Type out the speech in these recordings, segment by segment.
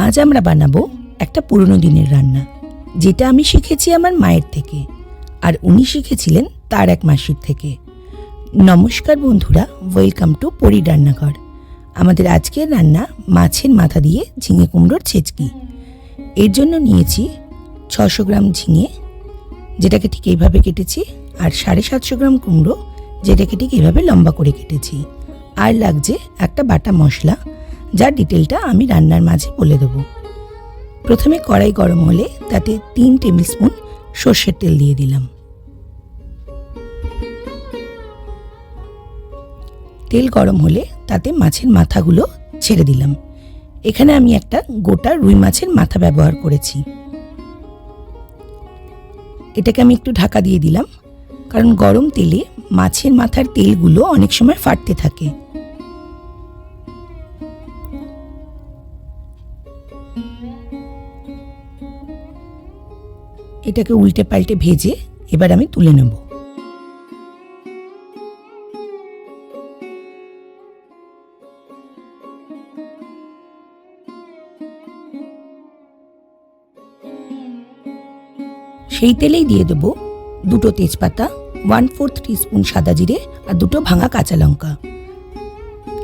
আজ আমরা বানাবো একটা পুরনো দিনের রান্না, যেটা আমি শিখেছি আমার মায়ের থেকে, আর উনি শিখেছিলেন তার এক মাসির থেকে। নমস্কার বন্ধুরা, ওয়েলকাম টু পরি রান্নাঘর। আমাদের আজকের রান্না মাছের মাথা দিয়ে ঝিঙে কুমড়োর ছেচকি। এর জন্য নিয়েছি 600 গ্রাম ঝিঙে, যেটাকে ঠিক এইভাবে কেটেছি, আর 750 গ্রাম কুমড়ো, যেটাকে ঠিক এইভাবে লম্বা করে কেটেছি। আর লাগছে একটা বাটা মশলা, যার ডিটেলটা আমি রান্নার মাঝে বলে দেবো। প্রথমে কড়াই গরম হলে তাতে 3 টেবিল স্পুন সর্ষের তেল দিয়ে দিলাম। তেল গরম হলে তাতে মাছের মাথাগুলো ছেড়ে দিলাম। এখানে আমি একটা গোটা রুই মাছের মাথা ব্যবহার করেছি। এটাকে আমি একটু ঢাকা দিয়ে দিলাম, কারণ গরম তেলে মাছের মাথার তেলগুলো অনেক সময় ফাটতে থাকে। এটাকে উল্টে পাল্টে ভেজে এবার আমি তুলে নেব। সেই তেলেই দিয়ে দেব 2 তেজপাতা, 1/4 টিস্পুন সাদা জিরে আর 2 ভাঙা কাঁচা লঙ্কা।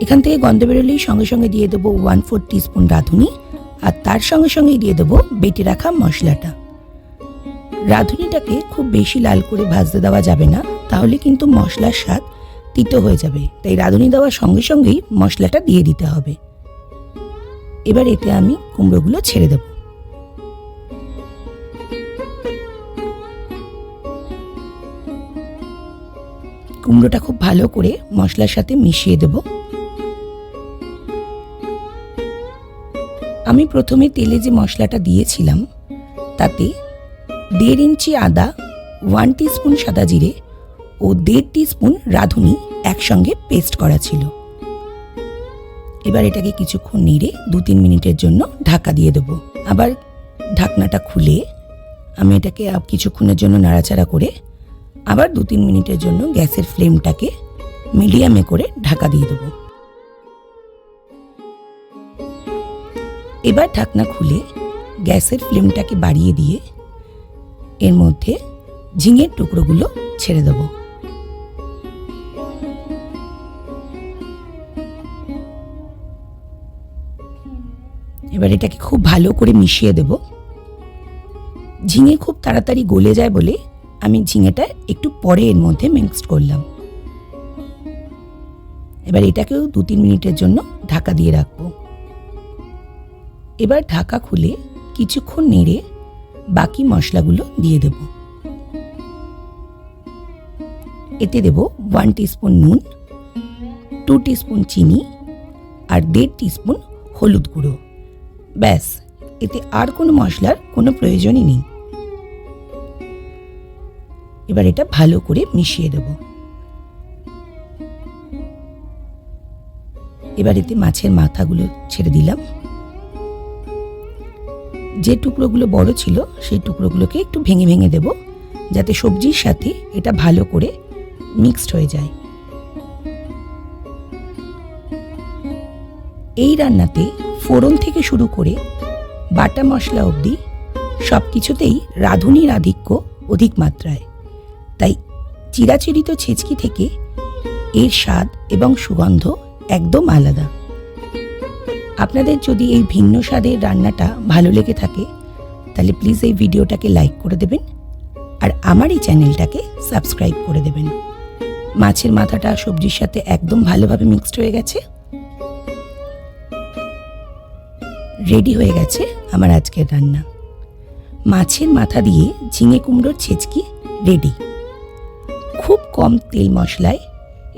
এখান থেকে গন্ধ বেরোলেই সঙ্গে সঙ্গে দিয়ে দেবো 1/4 টিস্পুন রাঁধুনি, আর তার সঙ্গে সঙ্গেই দিয়ে দেবো বেটে রাখা মশলাটা। রাঁধুনিটাকে খুব বেশি লাল করে ভাজতে দেওয়া যাবে না, তাহলে কিন্তু মশলার স্বাদ তিতো হয়ে যাবে। তাই রাঁধুনি দেওয়ার সঙ্গে সঙ্গেই মশলাটা দিয়ে দিতে হবে। এবার এতে আমি কুমড়োগুলো ছেড়ে দেব। কুমড়োটা খুব ভালো করে মশলার সাথে মিশিয়ে দেব। আমি প্রথমে তেলে যে মশলাটা দিয়েছিলাম তাতে 1.5 ইঞ্চি আদা, 1 টিস্পুন সাদা জিরে ও 1.5 টিস্পুন রাঁধুনি একসঙ্গে পেস্ট করা ছিল। এবার এটাকে কিছুক্ষণ নেড়ে 2-3 মিনিটের জন্য ঢাকা দিয়ে দেব। আবার ঢাকনাটা খুলে আমি এটাকে কিছুক্ষণের জন্য নাড়াচাড়া করে আবার 2-3 মিনিটের জন্য গ্যাসের ফ্লেমটাকে মিডিয়ামে করে ঢাকা দিয়ে দেব। এবার ঢাকনা খুলে গ্যাসের ফ্লেমটাকে বাড়িয়ে দিয়ে এর মধ্যে ঝিঙের টুকরোগুলো ছেড়ে দেব। এবার এটাকে খুব ভালো করে মিশিয়ে দেব। ঝিঙে খুব তাড়াতাড়ি গলে যায় বলে আমি ঝিঙেটা একটু পরে এর মধ্যে মিক্সড করলাম। এবার এটাকেও 2-3 মিনিটের জন্য ঢাকা দিয়ে রাখবো। এবার ঢাকা খুলে কিছুক্ষণ নেড়ে বাকি মশলাগুলো দিয়ে দেব। এতে দেব 1 টিস্পুন নুন, 2 টিস্পুন চিনি আর 1.5 টিস্পুন হলুদ গুঁড়ো। ব্যাস, এতে আর কোনো মশলার কোনো প্রয়োজনই নেই। এবার এটা ভালো করে মিশিয়ে দেব। এবার এতে মাছের মাথাগুলো ছেড়ে দিলাম। যে টুকরোগুলো বড় ছিল সেই টুকরোগুলোকে একটু ভেঙে ভেঙে দেব, যাতে সবজির সাথে এটা ভালো করে মিক্সড হয়ে যায়। এই রান্নাতে ফোড়ন থেকে শুরু করে বাটা মশলা অবধি সব কিছুতেই রাঁধুনির আধিক্য অধিক মাত্রায়। তাই চিরাচরিত ছেচকি থেকে এর স্বাদ এবং সুগন্ধ একদম আলাদা। আপনাদের যদি এই ভিন্ন স্বাদের রান্নাটা ভালো লেগে থাকে তাহলে প্লিজ এই ভিডিওটাকে লাইক করে দেবেন, আর আমার এই চ্যানেলটাকে সাবস্ক্রাইব করে দেবেন। মাছের মাথাটা সবজির সাথে একদম ভালোভাবে মিক্সড হয়ে গেছে। রেডি হয়ে গেছে আমার আজকের রান্না। মাছের মাথা দিয়ে ঝিঙে কুমড়োর ছেচকি রেডি। খুব কম তেল মশলায়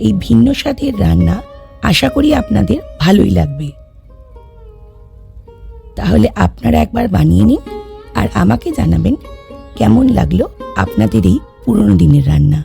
এই ভিন্ন স্বাদের রান্না আশা করি আপনাদের ভালোই লাগবে। তাহলে আপনারা একবার বানিয়ে নিন আর আমাকে জানাবেন কেমন লাগলো আপনাদের এই পুরনো দিনের রান্না।